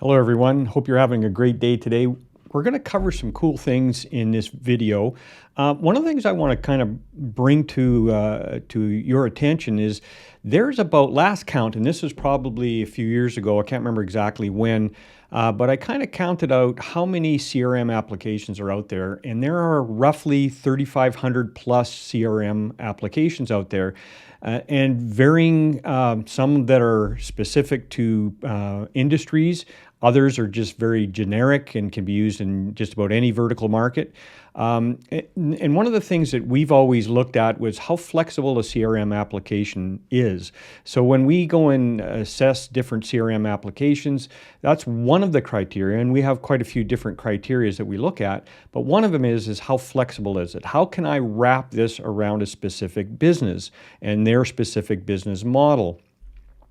Hello everyone, hope you're having a great day today. We're going to cover some cool things in this video. One of the things I want to kind of bring to your attention is there's about, last count, and this was probably a few years ago, I can't remember exactly when, but I kind of counted out how many CRM applications are out there, and there are roughly 3,500 plus CRM applications out there. And varying, some that are specific to industries, others are just very generic and can be used in just about any vertical market. And one of the things that we've always looked at was how flexible a CRM application is. So when we go and assess different CRM applications, that's one of the criteria, and we have quite a few different criteria that we look at, but one of them is how flexible is it? How can I wrap this around a specific business and their specific business model?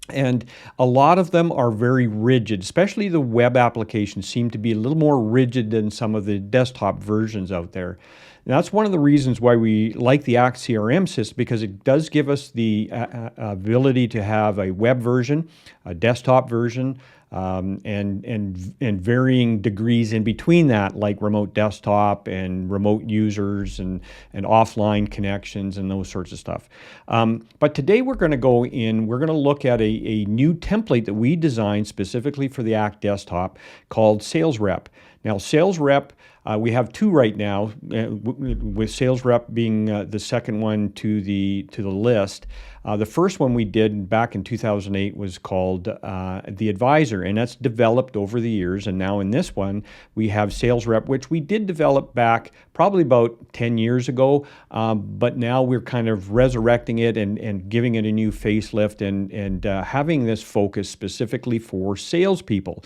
And a lot of them are very rigid, especially the web applications seem to be a little more rigid than some of the desktop versions out there. And that's one of the reasons why we like the Act CRM system, because it does give us the ability to have a web version, a desktop version, and varying degrees in between that, like remote desktop and remote users and offline connections and those sorts of stuff. But today we're going to look at a new template that we designed specifically for the Act desktop called SalesRep. Now, SalesRep, we have two right now, with SalesRep being the second one to the list. The first one we did back in 2008 was called the Advisor, and that's developed over the years. And now in this one, we have SalesRep, which we did develop back probably about 10 years ago, but now we're kind of resurrecting it and giving it a new facelift and having this focus specifically for salespeople.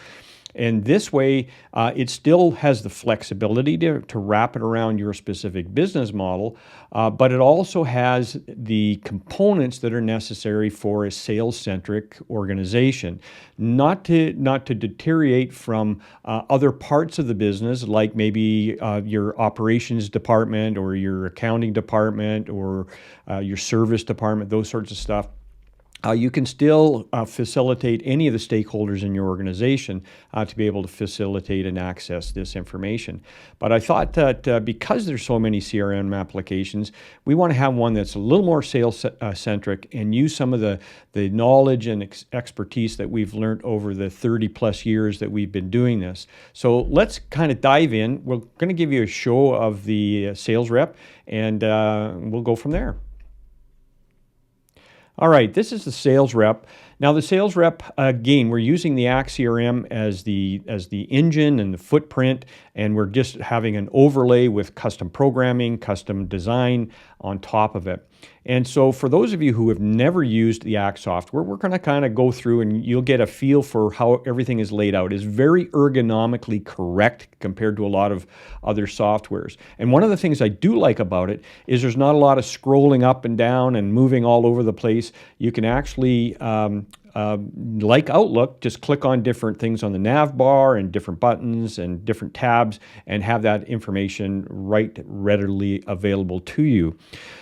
And this way, it still has the flexibility to wrap it around your specific business model, but it also has the components that are necessary for a sales-centric organization. Not to deteriorate from other parts of the business, like maybe your operations department or your accounting department or your service department, those sorts of stuff. You can still facilitate any of the stakeholders in your organization to be able to facilitate and access this information. But I thought that because there's so many CRM applications, we want to have one that's a little more sales-centric and use some of the knowledge and expertise that we've learned over the 30 plus years that we've been doing this. So let's kind of dive in. We're going to give you a show of the SalesRep, and we'll go from there. All right, this is the SalesRep. Now the SalesRep, again, we're using the Act CRM as the engine and the footprint, and we're just having an overlay with custom programming, custom design on top of it. And so for those of you who have never used the Act software, we're going to kind of go through and you'll get a feel for how everything is laid out. It's very ergonomically correct compared to a lot of other softwares. And one of the things I do like about it is there's not a lot of scrolling up and down and moving all over the place. You can actually like Outlook, just click on different things on the nav bar and different buttons and different tabs and have that information right readily available to you.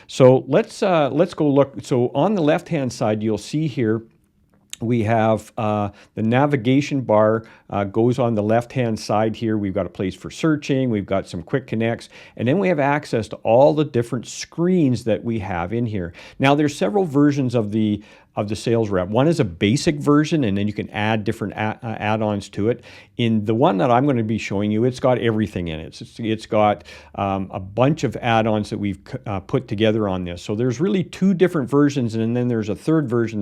So let's go look. So on the left-hand side, you'll see here we have the navigation bar goes on the left-hand side here. We've got a place for searching. We've got some quick connects. And then we have access to all the different screens that we have in here. Now, there's several versions of the SalesRep. One is a basic version, and then you can add different add-ons to it. In the one that I'm going to be showing you, it's got everything in it. It's got a bunch of add-ons that we've put together on this. So there's really two different versions, and then there's a third version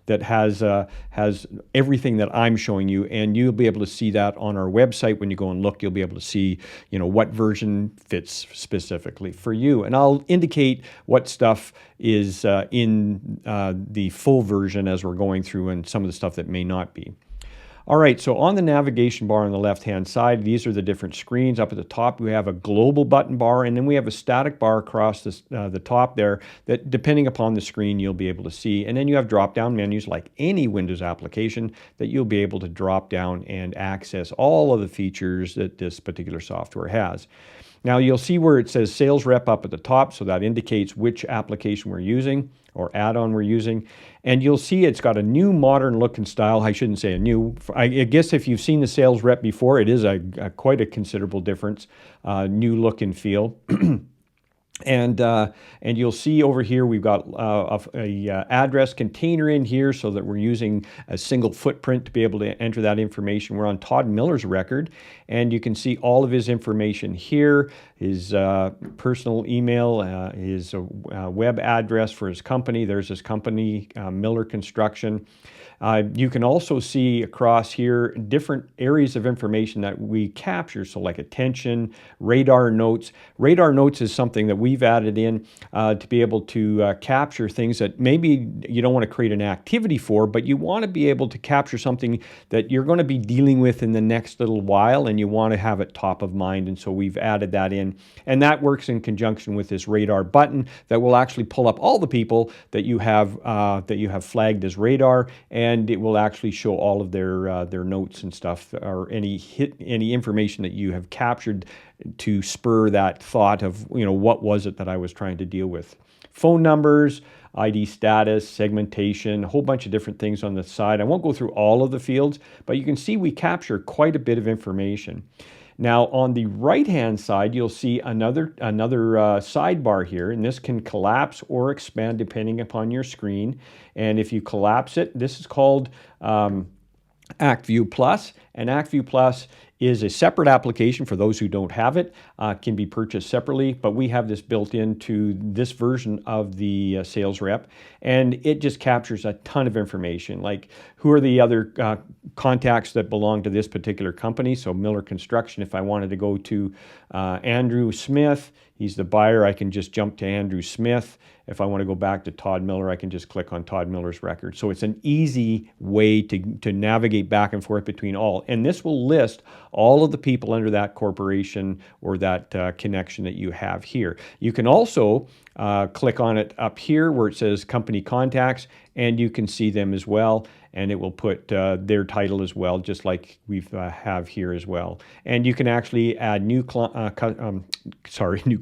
that has everything that I'm showing you, and you'll be able to see that on our website. When you go and look, you'll be able to see, what version fits specifically for you. And I'll indicate what stuff is in the full version as we're going through, and some of the stuff that may not be. All right, so on the navigation bar on the left-hand side, these are the different screens. Up at the top, we have a global button bar, and then we have a static bar across the top there that, depending upon the screen, you'll be able to see. And then you have drop-down menus like any Windows application that you'll be able to drop down and access all of the features that this particular software has. Now you'll see where it says Sales Rep up at the top, so that indicates which application we're using or add-on we're using. And you'll see it's got a new modern look and style. I shouldn't say a new. I guess if you've seen the Sales Rep before, it is quite a considerable difference, new look and feel. And you'll see over here we've got a address container in here so that we're using a single footprint to be able to enter that information. We're on Todd Miller's record, and you can see all of his information here, his personal email, his web address for his company. There's his company, Miller Construction. You can also see across here different areas of information that we capture, so like attention, radar notes. Radar notes is something that we've added in to be able to capture things that maybe you don't want to create an activity for, but you want to be able to capture something that you're going to be dealing with in the next little while, and you want to have it top of mind, and so we've added that in. And that works in conjunction with this radar button that will actually pull up all the people that you have flagged as radar, and it will actually show all of their notes and stuff, or any information that you have captured to spur that thought of, what was it that I was trying to deal with. Phone numbers, ID status, segmentation, a whole bunch of different things on the side. I won't go through all of the fields, but you can see we capture quite a bit of information. Now on the right-hand side, you'll see another sidebar here, and this can collapse or expand depending upon your screen. And if you collapse it, this is called ActView Plus, and ActView Plus is a separate application for those who don't have it. Can be purchased separately, but we have this built into this version of the Sales Rep, and it just captures a ton of information, like who are the other contacts that belong to this particular company. So Miller Construction, if I wanted to go to Andrew Smith, he's the buyer, I can just jump to Andrew Smith. If I want to go back to Todd Miller, I can just click on Todd Miller's record. So it's an easy way to navigate back and forth between all. And this will list all of the people under that corporation or that connection that you have here. You can also click on it up here where it says Company Contacts, and you can see them as well. And it will put their title as well, just like we have here as well. And you can actually add new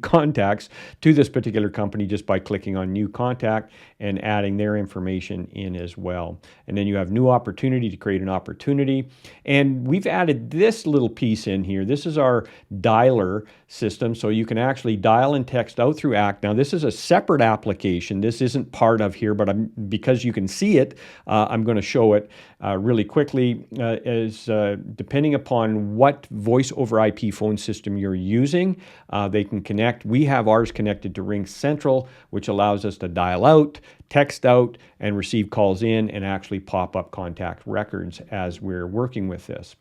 contacts to this particular company just by clicking on New Contact and adding their information in as well. And then you have New Opportunity to create an opportunity. And we've added this little piece in here. This is our dialer system, so you can actually dial and text out through Act. Now, this is a separate application. This isn't part of here, but because you can see it, I'm going to show it really quickly. Depending upon what voice over IP phone system you're using, they can connect. We have ours connected to Ring Central, which allows us to dial out, text out, and receive calls in, and actually pop up contact records as we're working with this.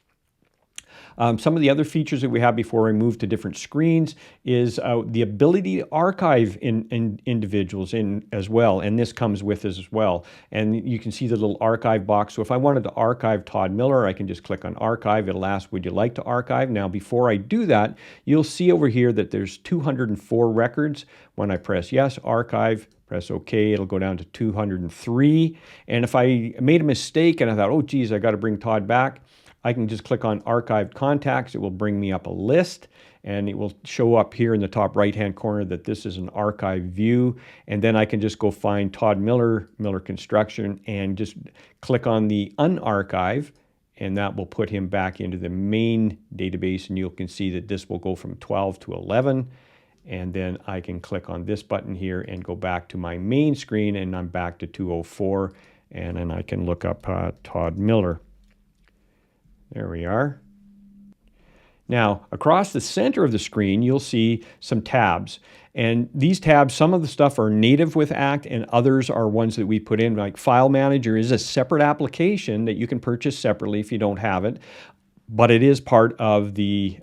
Some of the other features that we have before we move to different screens is the ability to archive individuals in as well, and this comes with this as well. And you can see the little archive box. So if I wanted to archive Todd Miller, I can just click on Archive. It'll ask, would you like to archive? Now, before I do that, you'll see over here that there's 204 records. When I press Yes, Archive, press OK, it'll go down to 203. And if I made a mistake and I thought, oh, geez, I got to bring Todd back, I can just click on Archived Contacts. It will bring me up a list, and it will show up here in the top right-hand corner that this is an archive view. And then I can just go find Todd Miller, Miller Construction, and just click on the Unarchive, and that will put him back into the main database. And you can see that this will go from 12 to 11. And then I can click on this button here and go back to my main screen, and I'm back to 204. And then I can look up Todd Miller. There we are. Now, across the center of the screen, you'll see some tabs. And these tabs, some of the stuff are native with Act, and others are ones that we put in, like File Manager is a separate application that you can purchase separately if you don't have it. But it is part of the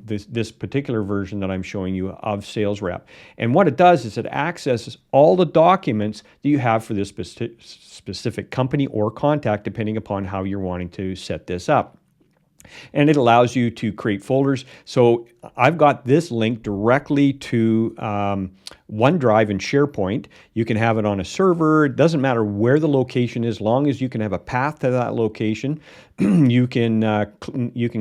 this particular version that I'm showing you of SalesRep. And what it does is it accesses all the documents that you have for this specific company or contact, depending upon how you're wanting to set this up. And it allows you to create folders. So I've got this link directly to OneDrive and SharePoint. You can have it on a server. It doesn't matter where the location is, as long as you can have a path to that location. You can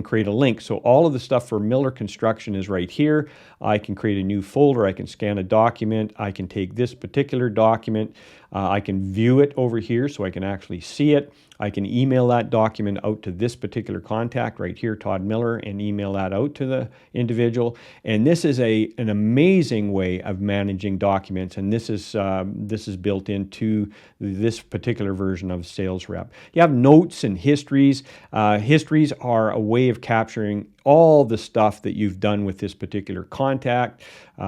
create a link. So all of the stuff for Miller Construction is right here. I can create a new folder. I can scan a document. I can take this particular document. I can view it over here so I can actually see it. I can email that document out to this particular contact right here, Todd Miller, and email that out to the individual. And this is an amazing way of managing documents, and this is built into this particular version of SalesRep. You have notes and histories. Histories are a way of capturing all the stuff that you've done with this particular contact,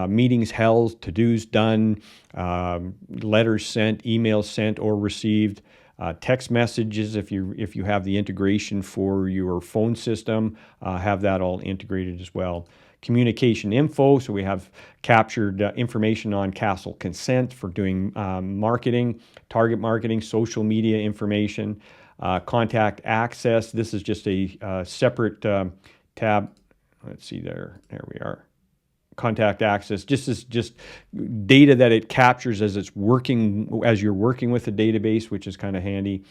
meetings held, to-dos done, letters sent, emails sent or received, text messages, if you have the integration for your phone system, have that all integrated as well. Communication info, so we have captured information on Castle Consent for doing marketing, target marketing, social media information, contact access. This is just a separate tab. Let's see there we are. Contact access, just data that it captures as you're working with the database, which is kind of handy.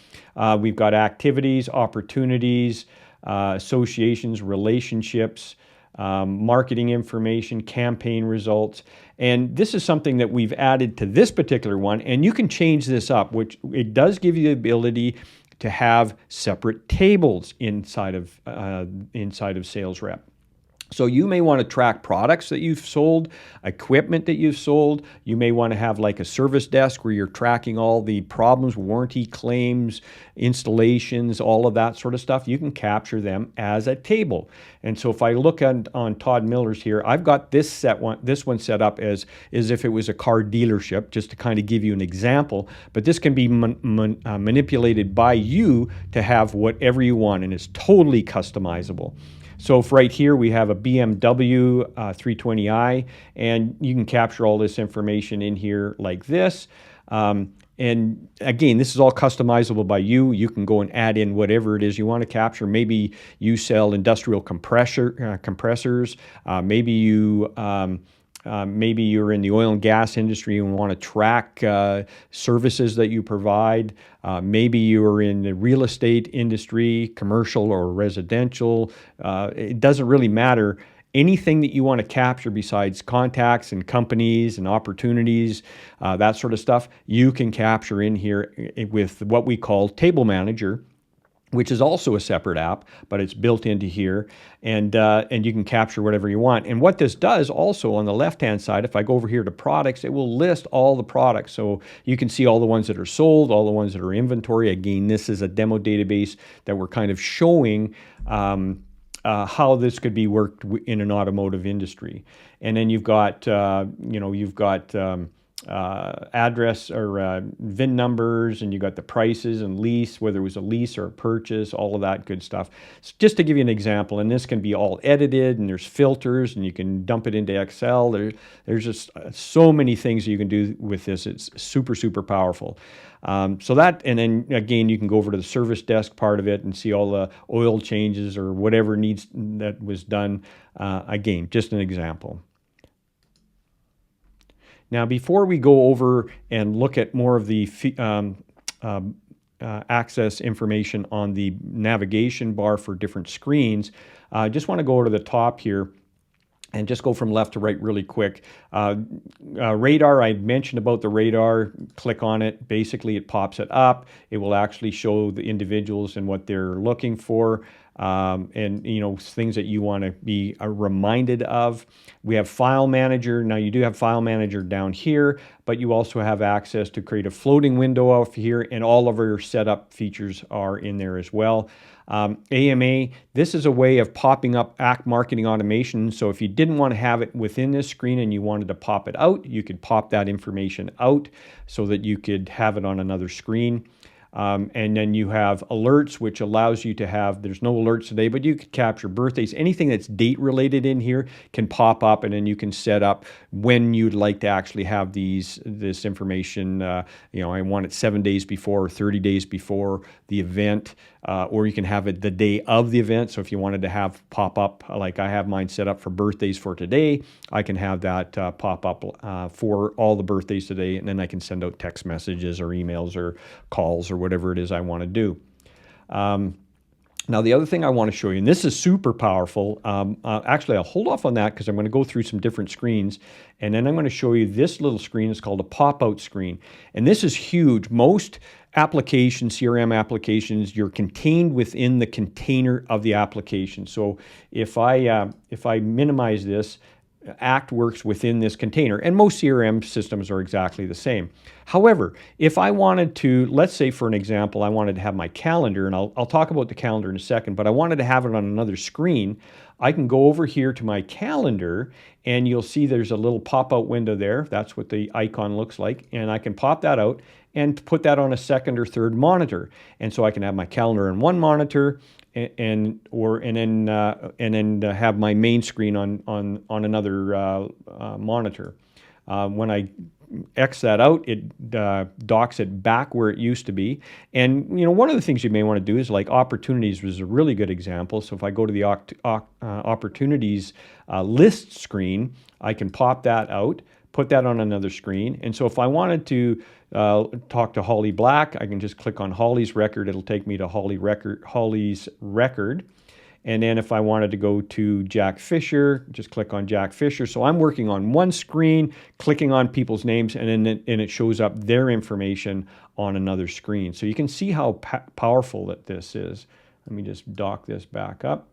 We've got activities, opportunities, associations, relationships, marketing information, campaign results. And this is something that we've added to this particular one, and you can change this up, which it does give you the ability to have separate tables inside of SalesRep. So you may want to track products that you've sold, equipment that you've sold. You may want to have like a service desk where you're tracking all the problems, warranty claims, installations, all of that sort of stuff. You can capture them as a table. And so if I look on Todd Miller's here, I've got this one set up as if it was a car dealership, just to kind of give you an example. But this can be manipulated by you to have whatever you want, and it's totally customizable. So if right here we have a BMW 320i, and you can capture all this information in here like this. And again, this is all customizable by you. You can go and add in whatever it is you want to capture. Maybe you sell industrial compressors. Maybe you're in the oil and gas industry and want to track services that you provide. Maybe you're in the real estate industry, commercial or residential. It doesn't really matter. Anything that you want to capture besides contacts and companies and opportunities, that sort of stuff, you can capture in here with what we call Table Manager, which is also a separate app, but it's built into here, and you can capture whatever you want. And what this does also on the left-hand side, if I go over here to products, it will list all the products. So you can see all the ones that are sold, all the ones that are inventory. Again, this is a demo database that we're kind of showing how this could be worked in an automotive industry. And then you've got, address or VIN numbers, and you got the prices and lease, whether it was a lease or a purchase, all of that good stuff. So just to give you an example, and this can be all edited, and there's filters, and you can dump it into Excel. There's just so many things you can do with this. It's super, super powerful. So that, and then again, you can go over to the service desk part of it and see all the oil changes or whatever needs that was done. Again, just an example. Now, before we go over and look at more of the access information on the navigation bar for different screens, I just want to go to the top here and just go from left to right really quick. Radar, I mentioned about the radar. Click on it. Basically, it pops it up. It will actually show the individuals and what they're looking for. And things that you want to be reminded of. We have File Manager. Now you do have File Manager down here, but you also have access to create a floating window off here, and all of our setup features are in there as well. AMA, this is a way of popping up Act Marketing Automation. So if you didn't want to have it within this screen and you wanted to pop it out, you could pop that information out so that you could have it on another screen. And then you have alerts, which allows you to have, there's no alerts today, but you could capture birthdays. Anything that's date related in here can pop up, and then you can set up when you'd like to actually have this information. I want it 7 days before or 30 days before the event, or you can have it the day of the event. So if you wanted to have pop up, like I have mine set up for birthdays for today, I can have that pop up for all the birthdays today, and then I can send out text messages or emails or calls or whatever it is I want to do. Now, the other thing I want to show you, and this is super powerful. Actually, I'll hold off on that because I'm going to go through some different screens, and then I'm going to show you this little screen. It's called a pop-out screen, and this is huge. Most applications, CRM applications, you're contained within the container of the application. So if I minimize this, Act works within this container, and most CRM systems are exactly the same. However, if I wanted to, let's say for an example, I wanted to have my calendar, and I'll talk about the calendar in a second, but I wanted to have it on another screen, I can go over here to my calendar, and you'll see there's a little pop-out window there. That's what the icon looks like, and I can pop that out and put that on a second or third monitor. And so I can have my calendar on one monitor, and then have my main screen on another monitor. When I X that out, it docks it back where it used to be. And one of the things you may want to do is, like, opportunities was a really good example. So if I go to the opportunities list screen, I can pop that out, put that on another screen. And so if I wanted to talk to Holly Black, I can just click on Holly's record. It'll take me to Holly's record. And then if I wanted to go to Jack Fisher, just click on Jack Fisher. So I'm working on one screen, clicking on people's names, and then it shows up their information on another screen. So you can see how powerful that this is. Let me just dock this back up.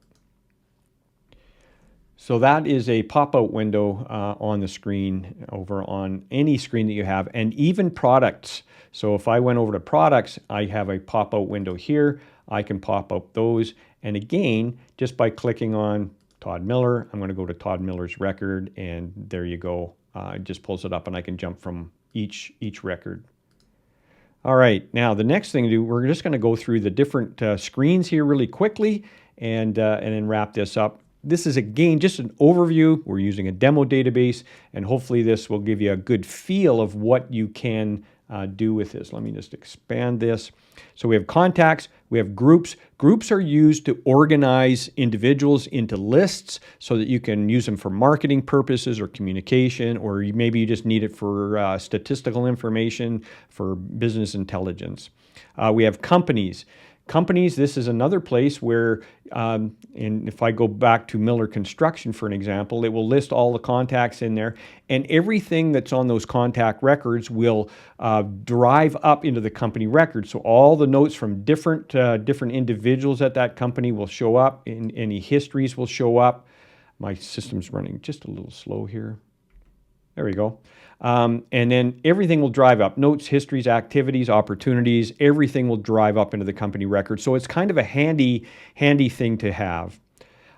So that is a pop-out window on the screen, over on any screen that you have, and even products. So if I went over to products, I have a pop-out window here. I can pop up those. And again, just by clicking on Todd Miller, I'm going to go to Todd Miller's record, and there you go. It just pulls it up, and I can jump from each record. All right, now the next thing to do, we're just going to go through the different screens here really quickly, and then wrap this up. This is, again, just an overview. We're using a demo database, and hopefully this will give you a good feel of what you can do with this. Let me just expand this. So we have contacts, we have groups. Groups are used to organize individuals into lists so that you can use them for marketing purposes or communication, or maybe you just need it for statistical information, for business intelligence. We have companies. Companies, this is another place where, and if I go back to Miller Construction, for an example, it will list all the contacts in there, and everything that's on those contact records will drive up into the company record. So all the notes from different individuals at that company will show up, and any histories will show up. My system's running just a little slow here. There we go. And then everything will drive up. Notes, histories, activities, opportunities, everything will drive up into the company record. So it's kind of a handy thing to have.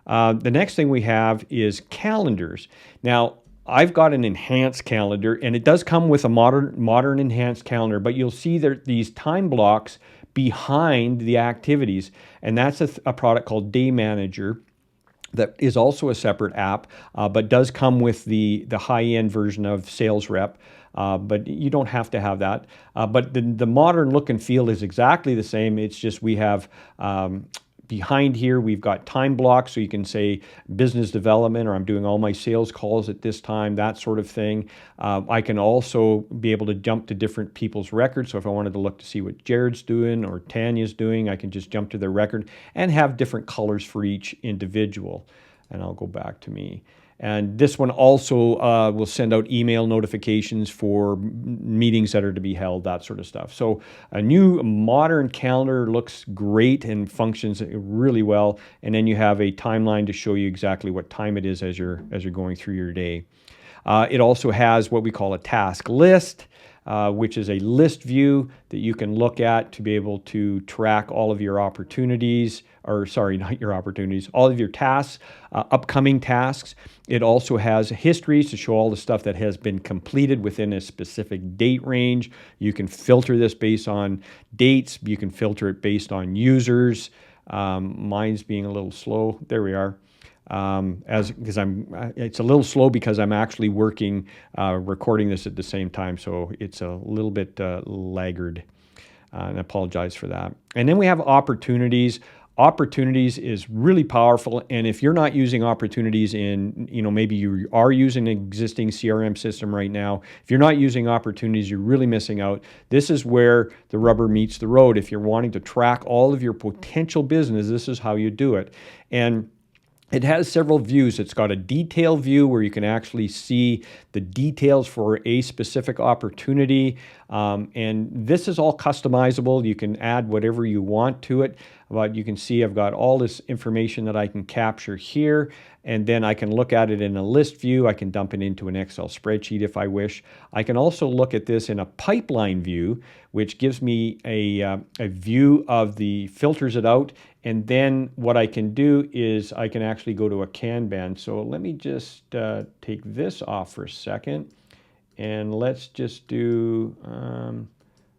The next thing we have is calendars. Now, I've got an enhanced calendar, and it does come with a modern enhanced calendar, but you'll see there these time blocks behind the activities, and that's a product called Day Manager. That is also a separate app, but does come with the high-end version of SalesRep, but you don't have to have that. But the modern look and feel is exactly the same. It's just we have behind here, we've got time blocks, so you can say business development, or I'm doing all my sales calls at this time, that sort of thing. I can also be able to jump to different people's records. So if I wanted to look to see what Jared's doing or Tanya's doing, I can just jump to their record and have different colors for each individual. And I'll go back to me. And this one also will send out email notifications for meetings that are to be held, that sort of stuff. So a new modern calendar looks great and functions really well. And then you have a timeline to show you exactly what time it is as you're going through your day. It also has what we call a task list. which is a list view that you can look at to be able to track all of your opportunities, or sorry, not your opportunities, all of your tasks, upcoming tasks. It also has histories to show all the stuff that has been completed within a specific date range. You can filter this based on dates. You can filter it based on users. Mine's being a little slow. There we are. It's a little slow because I'm actually working, recording this at the same time, so it's a little bit laggard, and I apologize for that. And then we have opportunities. Opportunities is really powerful, and if you're not using opportunities in, maybe you are using an existing CRM system right now, if you're not using opportunities, you're really missing out. This is where the rubber meets the road. If you're wanting to track all of your potential business, this is how you do it. And it has several views. It's got a detail view where you can actually see the details for a specific opportunity. And this is all customizable. You can add whatever you want to it. But you can see I've got all this information that I can capture here. And then I can look at it in a list view. I can dump it into an Excel spreadsheet if I wish. I can also look at this in a pipeline view, which gives me a view of filters it out. And then what I can do is I can actually go to a Kanban. So let me just take this off for a second. And let's just do, I'm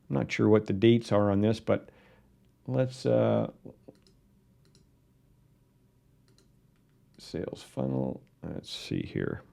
not sure what the dates are on this, but let's, sales funnel, let's see here.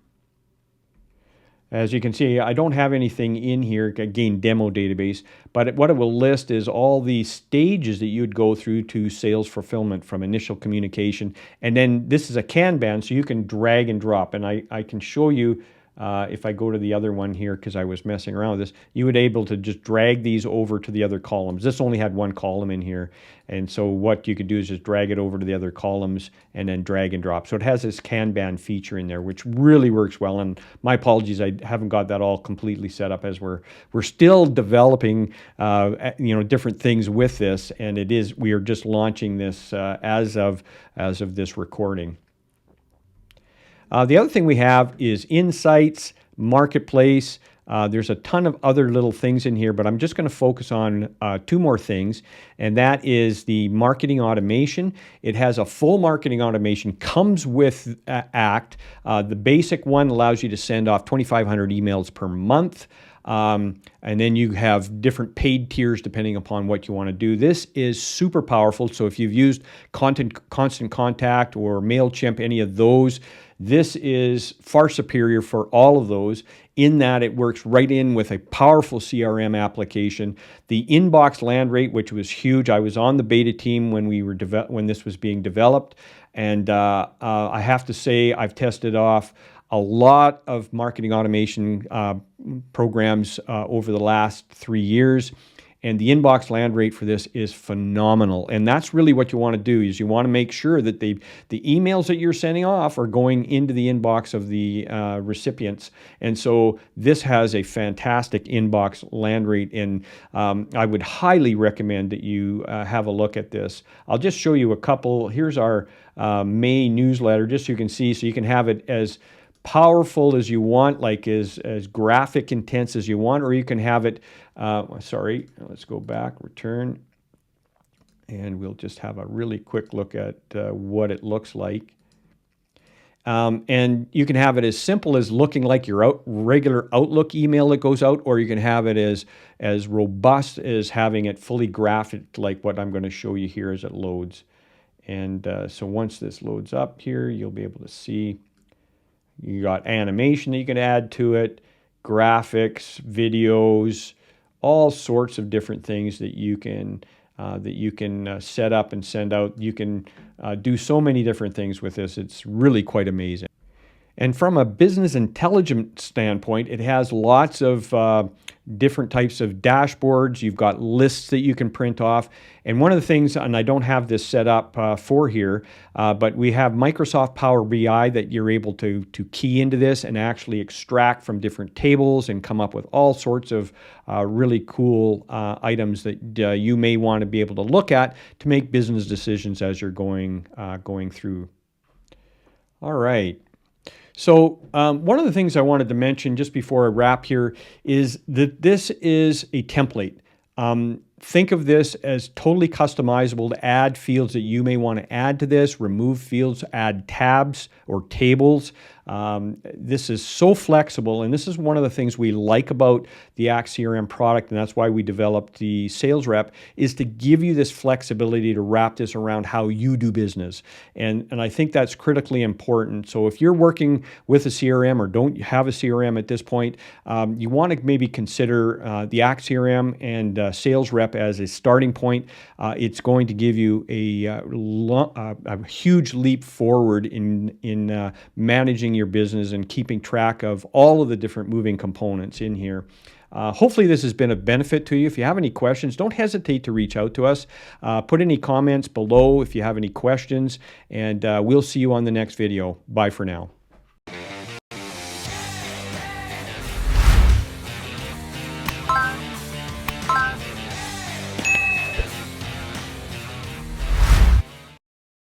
As you can see, I don't have anything in here, again, demo database, but what it will list is all the stages that you'd go through to sales fulfillment from initial communication. And then this is a Kanban, so you can drag and drop. And I can show you, if I go to the other one here, because I was messing around with this, you would be able to just drag these over to the other columns. This only had one column in here. And so what you could do is just drag it over to the other columns and then drag and drop. So it has this Kanban feature in there, which really works well. And my apologies, I haven't got that all completely set up, as we're still developing different things with this. And we are just launching this as of this recording. The other thing we have is Insights, Marketplace. There's a ton of other little things in here, but I'm just going to focus on two more things, and that is the marketing automation. It has a full marketing automation, comes with Act. The basic one allows you to send off 2,500 emails per month. And then you have different paid tiers depending upon what you want to do. This is super powerful. So if you've used Constant Contact or MailChimp, any of those, this is far superior for all of those, in that it works right in with a powerful CRM application. The inbox land rate, which was huge. I was on the beta team when this was being developed, and I have to say I've tested off a lot of marketing automation programs over the last 3 years. And the inbox land rate for this is phenomenal. And that's really what you want to do, is you want to make sure that the emails that you're sending off are going into the inbox of the recipients. And so this has a fantastic inbox land rate. And I would highly recommend that you have a look at this. I'll just show you a couple. Here's our May newsletter, just so you can see, so you can have it as powerful as you want, like as graphic intense as you want, or you can have it, sorry, let's go back, return, and we'll just have a really quick look at what it looks like. And you can have it as simple as looking like your regular Outlook email that goes out, or you can have it as robust as having it fully graphic, like what I'm going to show you here as it loads. And so once this loads up here, you'll be able to see you got animation that you can add to it, graphics, videos, all sorts of different things that you can set up and send out. You can do so many different things with this. It's really quite amazing. And from a business intelligence standpoint, it has lots of different types of dashboards. You've got lists that you can print off. And one of the things, and I don't have this set up for here, but we have Microsoft Power BI that you're able to key into this and actually extract from different tables and come up with all sorts of really cool items that you may want to be able to look at to make business decisions as you're going through. All right. So one of the things I wanted to mention just before I wrap here is that this is a template. Think of this as totally customizable to add fields that you may want to add to this, remove fields, add tabs or tables. This is so flexible, and this is one of the things we like about the Act CRM product, and that's why we developed the Sales Rep, is to give you this flexibility to wrap this around how you do business. And I think that's critically important. So if you're working with a CRM or don't have a CRM at this point, you want to maybe consider the Act CRM and Sales Rep as a starting point. It's going to give you a huge leap forward in managing your business and keeping track of all of the different moving components in here. Hopefully this has been a benefit to you. If you have any questions, don't hesitate to reach out to us. Put any comments below if you have any questions, and we'll see you on the next video. Bye for now.